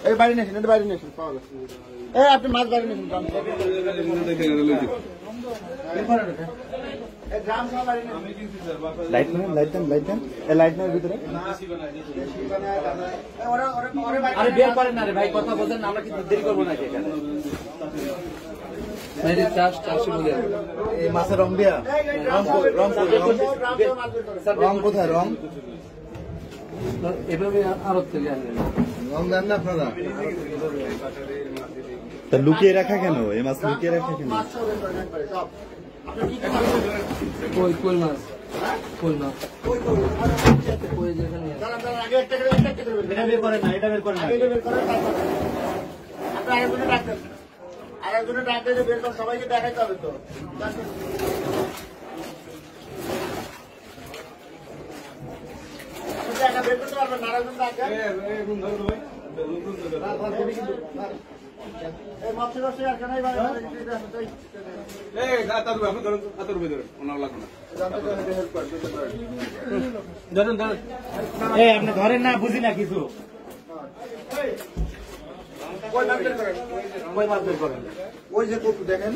এই বাড়ি নিয়েছেন, এটা বাড়ি নিয়েছেন, পাওয়া গেছে। এই আপনি মাছ বাড়ি নিয়েছেন, বের করেন না রে ভাই, কথা বলছেন, আমরা কিন্তু দেরি করবো নাকি এখানে? এই মাছের রং দিয়া রং কোথায়? রং এভাবে আরব থেকে আনলেন, রং দেন না আপনারা? তা লুকিয়ে রাখা কেন? এই মাছ লুকিয়ে রাখা কেন? কই কই মাছ, কই মাছ, কই যেখানে এটা বের করেন না, এটা বের করেন না, এটা বের করেন। আপনি আরেকজনে ডাক দিয়ে বের করেন, সবাইকে দেখাইতে হবে তো। বের করতে পারবেন না, আরেকজন ডাক দেন। আপনি ধরেন না, বুঝি না কিছু। ওই যে কপু দেখেন,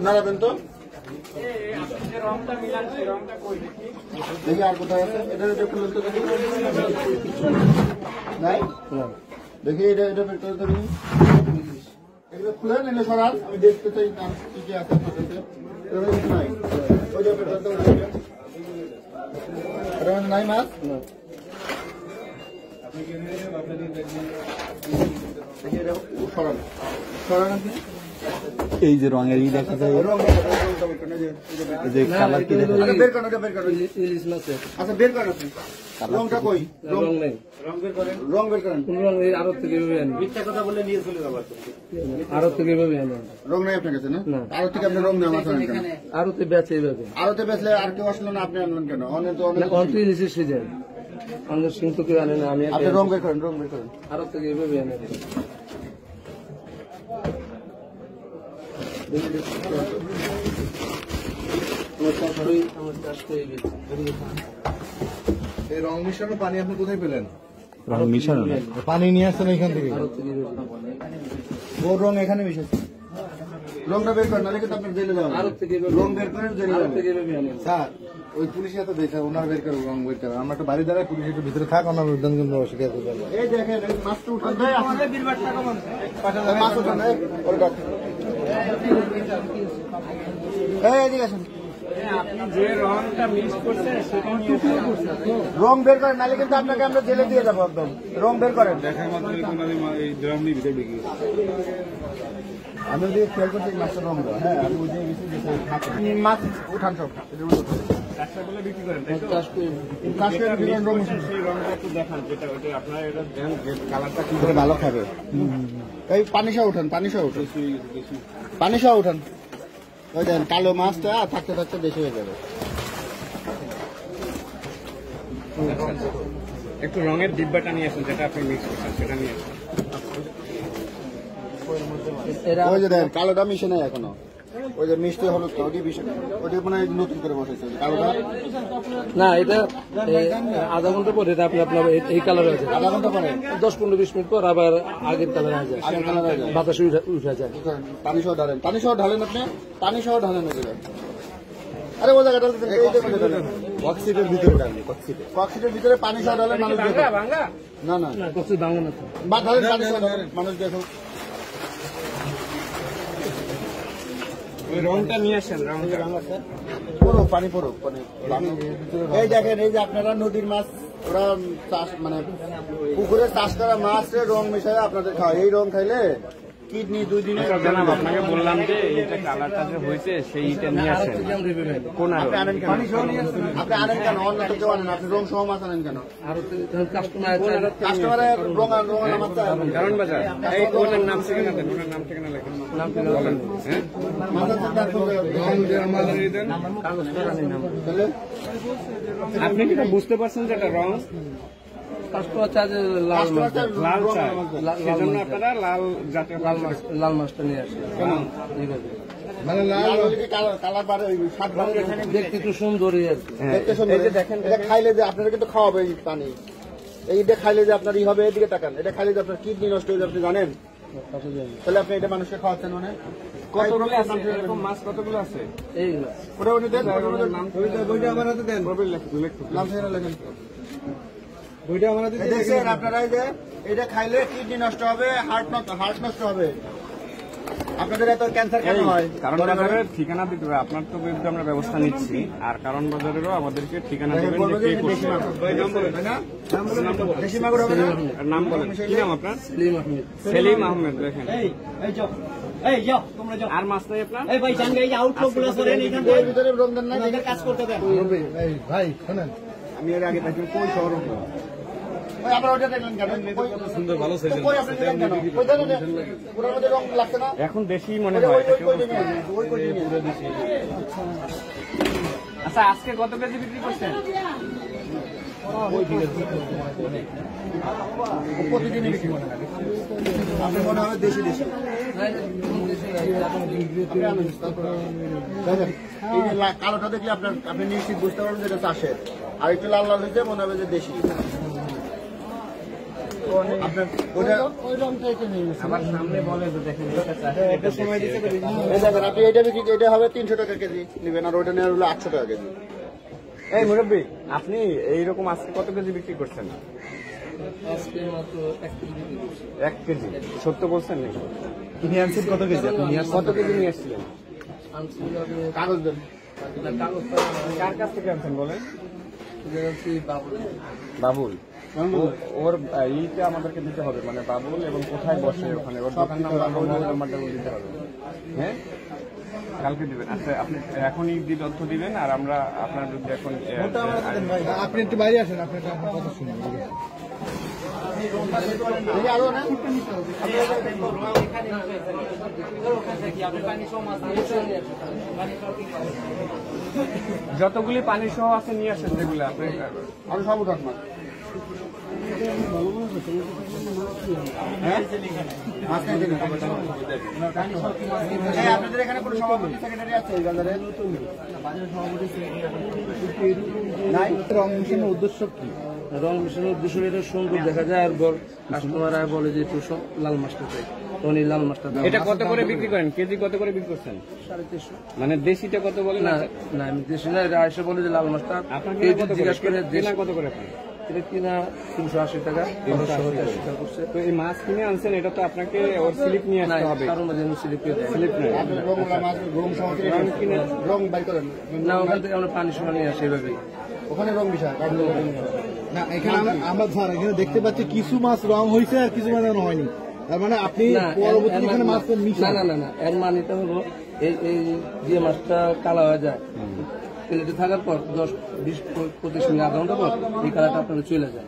নাড়াবেন তো দেখি আর কোথায় আছে। এটা খুলুন তো দেখি, নাই দেখি, এটা বের করে দেবেন। এগুলো খুলে নিলে সরান, আমি দেখতে চাই কি কি আছে নাই। ওইটা বের করতে নাই মাছ, সরান সরান আপনি। এই যে রঙের ই দেখা যায়, এই যে কালার কি দেখা যায়? বের করেন, বের করেন। ইলিশ মাছের, আচ্ছা বের করেন আপনি। রংটা কই? রং নেই, রং বের করেন, রং বের করেন। কোন রং? এই আরব থেকে এভাবে আনি, মিথ্যা কথা বলে নিয়ে চলে যাবো। আরব থেকে এভাবে আনি, রং নাই আপনার কাছে? না, আরো থেকে আপনি রং নেওয়া মাছ আনেন কেন? আরতে বেচে এইভাবে, আরোতে বেচলে আর কেউ আসলো না, আপনি আনলেন কেন? অনেক তো অনেক অন্ত ইলিশের সিজন, আমাদের সিং তো কেউ আনে না। আমি আপনি রং বের করেন, রং বের করেন। আরব থেকে এভাবে আনে। এই রং মিশানো পানি আপনি কোথায় পেলেন? রং মিশানো না, পানি নিয়ে আসছেন এখান থেকে? ওর রং এখানে মিশাচ্ছে। রংটা বের করেন, নাহলে কিন্তু আপনার জেলে যাবেন। রং বের করেন, জেলে যাবেন। স্যার ওই পুলিশের তো দেখে ওনার বের করে, রং বের করে। আমরা একটা বাড়ি দ্বারা পুলিশ একটু ভিতরে থাক, ওনার উদ্যান কিন্তু অসুবিধা করতে পারবো। এই দেখেন মাছটা উঠান, মাছ উঠান। এদিকে আসেন, যে রংটা মিক্স করছে সেটা রং বের করেন, নাহলে কিন্তু আপনাকে আমরা জেলে দিয়ে যাবো একদম। রং বের করেন। আমি যদি খেয়াল করছি মাছটা রং দেওয়া, হ্যাঁ আমি বুঝে গেছি যে মাছ উঠান সব বিক্রি করেন, কালারটা কি করে ভালো খাবে। এই পানি সহ উঠান, পানি সহ উঠান, পানি সহ উঠান। ওই দেন কালো মাছটা থাকতে থাকতে বেশি হয়ে যাবে। একটু রঙের ডিব্বাটা নিয়ে আসুন, যেটা আপনি মিক্স করছেন সেটা নিয়ে আসুন। ওই যে দেখেন কালোটা মিশে নাই এখনো, ওই যে মিষ্টি হলুদ ওটি মিশে, ওটি মানে নতুন করে বসাইছে কালোটা। না, এটা আধা ঘন্টা পরে এটা আপনার এই কালার আছে। আধা ঘন্টা পরে 10-15-20 মিনিট পর আবার আগের কালার হয়ে যায়, বাতাসে উঠে যায়। পানি সহ ঢালেন, পানি সহ ঢালেন, আপনি পানি সহ ঢালেন। আরে ও জায়গাটা কক্সিটের ভিতরে ঢালেন, কক্সিটের ভিতরে পানি সহ ঢালেন। মানুষ দেখো, না না কক্সিট ভাঙা না, বা ঢালেন পানি সহ ঢালেন, মানুষ দেখো। ওই রংটা নিয়ে আসেন, রং আছে পুরো পানি, পুরো পানি। এই দেখেন, এই যে আপনারা নদীর মাছ, ওরা চাষ মানে পুকুরে চাষ করা মাছের রং মিশায় আপনাদের খাওয়া। এই রং খাইলে কিডনি 2 দিনে। আপনাকে বললাম যে এইটা কালারটা যে হয়েছে সেইটা নিয়ে আসেন। কোন আপনি আনেন কেন? আপনি আনেন কেন? অন্য তো কেউ আনেন, আপনি রং সহ মাছ আনেন কেন? কাস্টমারের রং মাছ কারণ বাজার এই ওনার নাম ঠিকানা দেন, ওনার নাম ঠিকানা লেখেন, নাম ঠিকানা বলেন। হ্যাঁ, আপনি কি বুঝতে পারছেন যে এটা রং? কাস্টমার চার্জ লাল মাছ, লাল সেজন্য আপনারা লাল জাতীয় লাল মাছটা নিয়ে আসেন। মানে লাল হলে কি কালার বাড়ে, ওই স্বাদ বাড়ে, দেখতে একটু সুন্দরই আর কি। দেখতে সুন্দর। এই যে দেখেন, এটা খাইলে যে আপনারা কিন্তু খাওয়াবে এই পানি, এইটা খাইলে যে আপনার ই হবে, এদিকে তাকান, এটা খাইলে যে আপনার কিডনি নষ্ট হয়ে যাবে আপনি জানেন? তাহলে আপনি এটা মানুষকে খাওয়াচ্ছেন মানে কতগুলো আছে এরকম মাছ, কতগুলো আছে এইগুলো? ওটা উনি দেন, বইটা আমার হাতে দেন, নাম সেখানে লেখেন। বইটা আমার হাতে দেন। দেখছেন আপনারা যে এটা খাইলে কিডনি নষ্ট হবে, হার্ট নষ্ট হবে। আপনাদের এত ক্যান্সার কেন হয়? কারণ বাজারের ঠিকানা দিতে হবে, আপনার তো বিরুদ্ধে আমরা ব্যবস্থা নিচ্ছি, আর কারণ বাজারেরও আমাদেরকে ঠিকানা দেবেন যে কে করছে। দেশি মাগুর হবে না? আর নাম বলেন, কি নাম আপনার? সেলিম আহমেদ। সেলিম আহমেদ। দেখেন এই যাও তোমরা যাও। আর মাছ নাই আপনার? এই ভাই জানগে এই আউটলুক গুলো করেন এখান এর ভিতরে রমজান নাই, থেকে কাজ করতে দেন। ভাই শোনেন, আমি এর আগে থাকি কই শহর ওই আমরা ওটা দেখলেন কেন? সুন্দর ভালো সাইজ কই আপনি দেখলেন কেন? কই দেখেন পুরোর মধ্যে রং লাগছে না? এখন দেশি মনে ওই হয়। কই নিয়ে ওই কই নিয়ে পুরো দেশি। আচ্ছা, আজকে কত কেজি বিক্রি করছেন? প্রতিদিনই বিক্রি করেন আপনি মনে হবে দেশি দেশি। দেখেন এই যে কালোটা দেখলে আপনি নিশ্চিত বুঝতে পারবেন যে এটা চাষের, আর একটু লাল লাল হয়েছে মনে হবে যে দেশি। আপনার ওটা ওই রংটা এটা নিয়ে আমার সামনে বলে তো, দেখেন একটা সময় দিতে পারি। এই দেখেন আপনি এটা বিক্রি, এটা হবে 300 টাকা কেজি নেবেন, আর ওটা নেওয়া হলো 800 টাকা কেজি। এই মুরব্বী, আপনি এইরকম আজকে কত কেজি বিক্রি করছেন? আজকে মাত্র 1 কেজি বিক্রি করছি। 1 কেজি। সত্য বলছেন নাকি? নিয়ে আনছেন কত কেজি? আপনি নিয়ে আসছেন কত কেজি নিয়ে আসছিলেন? আনছি আমি কাগজ দেন। কাগজটা কার কাছ থেকে আনছেন বলেন? আনছি বাবুল। বাবুল। ওর এইটা আমাদেরকে দিতে হবে, মানে বাবুল এবং কোথায় বসে ওখানে, ওর দোকান নাম্বার, মোবাইল নাম্বারটা দিতে হবে। হ্যাঁ, কালকে দিবেন। আচ্ছা, আপনি এখনই তথ্য দিবেন, আর আমরা আপনার বিরুদ্ধে এখন আপনি একটু বাইরে আসেন, আপনি কথা শুনুন। আরো না যতগুলি পানি সহ আছে নিয়ে আসেন, যেগুলো আপনি আরো সব উঠান না। আপনাদের এখানে কোনো সভাপতি সেক্রেটারি আছে এই বাজারে? নাই। রং মিশনের উদ্দেশ্য কি? রং মিশানোর উদ্দেশ্য এটা সুন্দর দেখা যায়, আর কাস্টমার বলে যে একটু লাল মাছটা চাই, তখন এই লাল মাছটা দাও। এটা কত করে বিক্রি করেন? কেজি কত করে বিক্রি করছেন? 350। মানে দেশিটা কত বলেন? না না, আমি দেশি না, এটা এসে বলে যে লাল মাছটা আপনাকে কেজি কত করে জিজ্ঞাসা করে কেনা কত করে পান? এটা কিনা 380 টাকা, 380 টাকা করছে। তো এই মাছ কিনে আনছেন, এটা তো আপনাকে ওর স্লিপ নিয়ে না, আসতে হবে। কারণ মাঝে আমি স্লিপ পেয়ে যাই। স্লিপ নেই। রং সহকারে রং বাই করেন না, ওখান থেকে আমরা পানি সময় নিয়ে আসি এভাবেই। ওখানে রং বিষয় না, এখানে আমরা ধর এখানে দেখতে পাচ্ছি কিছু মাছ রং হয়েছে আর কিছু মাছ রং হয়নি। তার মানে আপনি না, পরবর্তী এখানে মাছ না না না না, এর মানিটা হলো এই যে মাছটা কালা হয়ে যায়, প্লেটে থাকার পর 10-20-25 মিনিট, আধা ঘন্টা পর এই কালারটা আপনার চলে যায়।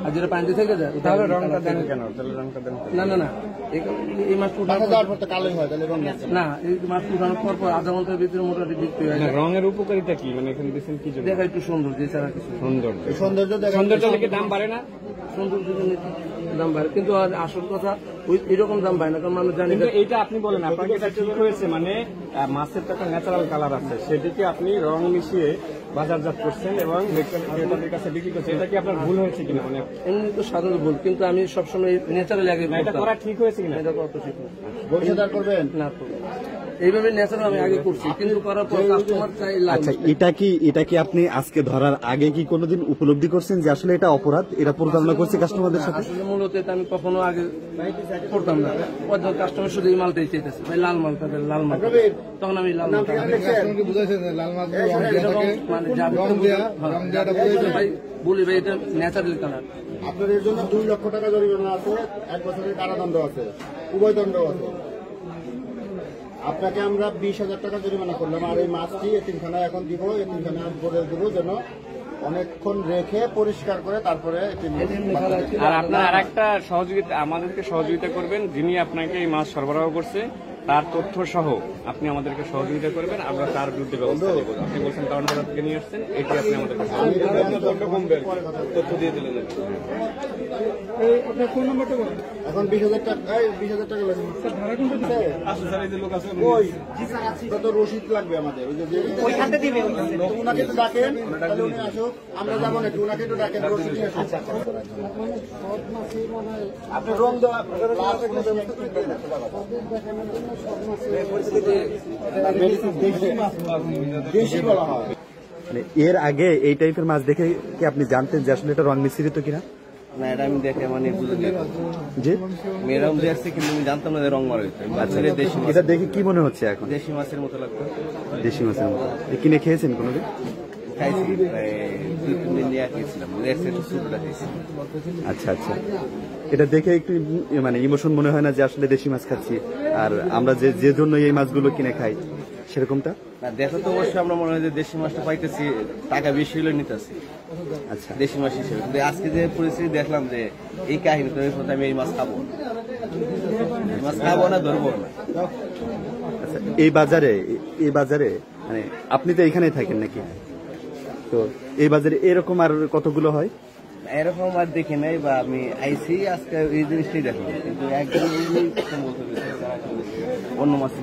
আর যেটা পানিতে থেকে যায় তাহলে রংটা দেন কেন? তাহলে রংটা দেন কেন? না না না, এই মাছ উঠানোর দেওয়ার পর তো কালোই হয়, তাহলে রং লাগছে না, এই মাছ উঠানোর পর আধা ঘন্টার ভিতরে মোটামুটি বিক্রি হয়ে না, যায়। রঙের উপকারিতা কি? মানে এখানে দিচ্ছেন কি জন্য? দেখা একটু সুন্দর, যে ছাড়া কিছু না। সৌন্দর্য। এই সৌন্দর্য দেখেন। সৌন্দর্য লিখে দাম বাড়ে না? সুন্দর দাম বাড়ে, কিন্তু আর আসল কথা ওই এরকম দাম পায় না, কারণ মানুষ জানি কিন্তু এইটা আপনি বলেন, আপনাকে এটা ঠিক হয়েছে, মানে মাছের তো একটা ন্যাচারাল কালার আছে, সেটিকে আপনি রং মিশিয়ে বাজারজাত করছেন এবং ক্রেতাদের কাছে বিক্রি করছেন। এটা কি আপনার ভুল হয়েছে কিনা? মানে এমনি তো সাধারণ ভুল, কিন্তু আমি সবসময় ন্যাচারাল আগে এটা করতাম। করা ঠিক হয়েছে কিনা? এটা কত ঠিক না। ভবিষ্যৎ আর করবেন না তো এইভাবে ন্যাচারাল আমি আগে করছি, কিন্তু করার পর কাস্টমার চাই লাল আচ্ছা, মাছটা। এটা কি আপনি আজকে ধরার আগে কি কোনোদিন উপলব্ধি করছেন যে আসলে এটা অপরাধ, এটা পরিচালনা করছে কাস্টমারদের সাথে? আসলে মূলত এটা আমি কখনো আগে করতাম না, কাস্টমার শুধু এই মালটাই চাইতেছে, ভাই লাল মালটা দেন, লাল মালটা দেন। তখন আমি লাল মালটা বুঝাইছেন লাল মাছ মানে যা ভাই বলি, ভাই এটা ন্যাচারাল কালার। আপনার এর জন্য 2 লক্ষ টাকা জরিমানা আছে, 1 বছরের কারাদণ্ড আছে, উভয় দণ্ড আছে। আপনাকে আমরা 20,000 টাকা জরিমানা করলাম, আর এই মাছটি এতিমখানায় এখন দিব, এতিমখানায় বলে দেব যেন অনেকক্ষণ রেখে পরিষ্কার করে তারপরে আর আপনার আর একটা সহযোগিতা, আমাদেরকে সহযোগিতা করবেন, যিনি আপনাকে এই মাছ সরবরাহ করছে তার তথ্য সহ আপনি আমাদেরকে সহযোগিতা করবেন, আমরা তার বিরুদ্ধে ব্যবস্থা নেব। আপনি বলছেন কারণ বাজার থেকে নিয়ে আসছেন, এটি আপনি আমাদেরকে তথ্য দিয়ে দিলেন। এখন 20,000 টাকা 20,000 টাকা লাগবে কত রসিদ লাগবে আমাদের ওই যে ওইখানটা দিবে ওনাকে তো ডাকেন, তাহলে উনি আসুক, আমরা যাবো নাকি ওনাকে তো ডাকেন রসিদ নিয়ে আসুক। আপনি রং দেওয়া দেশি বলা হয়। মানে এর আগে এই টাইপের মাছ দেখে কি আপনি জানতেন যে আসলে এটা রং মিশ্রিত কিনা? না, এটা আমি দেখে মানে বুঝে নিই জি, মেয়েরাম দেখছি, কিন্তু আমি জানতাম না যে রং মারা হয়েছে। দেশি মাছ, এটা দেখে কি মনে হচ্ছে এখন? দেশি মাছের মতো লাগতো। দেশি মাছের মতো। এ কিনে খেয়েছেন কোনোদিন? খাইছি, প্রায় 2-3 দিন নিয়ে খেয়েছিলাম। ছোটটা খেয়েছি। আচ্ছা আচ্ছা, এটা দেখে একটু মানে ইমোশন মনে হয় না যে আসলে দেশি মাছ খাচ্ছি, আর আমরা যে জন্য এই মাছগুলো কিনে খাই সেরকমটা? না, দেখো তো অবশ্যই আমরা মনে হয় যে দেশি মাছটা পাইতেছি, টাকা বেশি হলে নিতেছি আচ্ছা, দেশি মাছ হিসেবে। কিন্তু আজকে যে পরিস্থিতি দেখলাম যে এই কাহিনী, তো আমি এই মাছ খাবো না, এই মাছ খাবো না, ধরবো না। আচ্ছা, এই বাজারে মানে আপনি তো এখানেই থাকেন নাকি? তো এই বাজারে এরকম আর কতগুলো হয়? এরকম আর দেখি নাই, বা আমি আইসি আজকে এই জিনিসটাই দেখলাম, কিন্তু একদম অন্য মাছ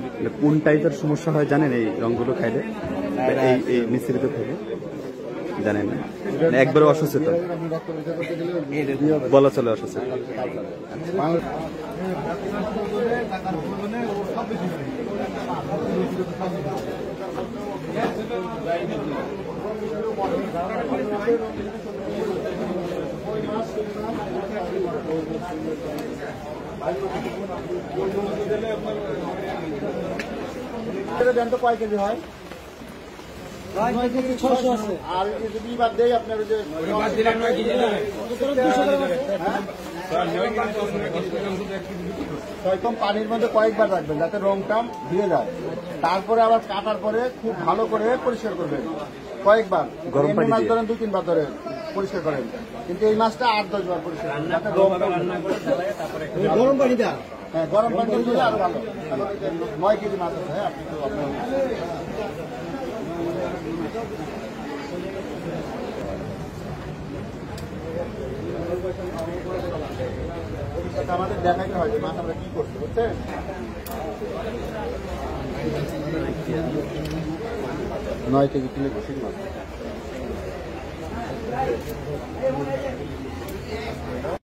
কোন টাইপের সমস্যা হয় জানেন এই রংগুলো খাইলে? এই মিশ্রিত থেকে জানেন না, মানে একবারে অসচেতন বলা চলে, অসচেতন। দেন তো কয় কেজি হয়? 600 আছে। আর যদি বাদ দেই আপনার ওই যে কম পানির মধ্যে কয়েকবার রাখবেন যাতে রংটা ধুয়ে যায়, তারপরে আবার কাটার পরে খুব ভালো করে পরিষ্কার করবেন কয়েকবার। গরম পানি মাছ দিয়ে ধরেন 2-3 বার ধরে পরিষ্কার করেন, কিন্তু এই মাছটা 8-10 বার পরিষ্কার করেন যাতে গরম পানি দেওয়া। হ্যাঁ, গরম পানি দিলে আরো ভালো। 9 কেজি মাছ আছে, হ্যাঁ, আপনি তো আমাদের দেখাইতে হয় যে মাছ আমরা কি করছি, বুঝছেন? 9 কেজি কিলো বেশি মাছ।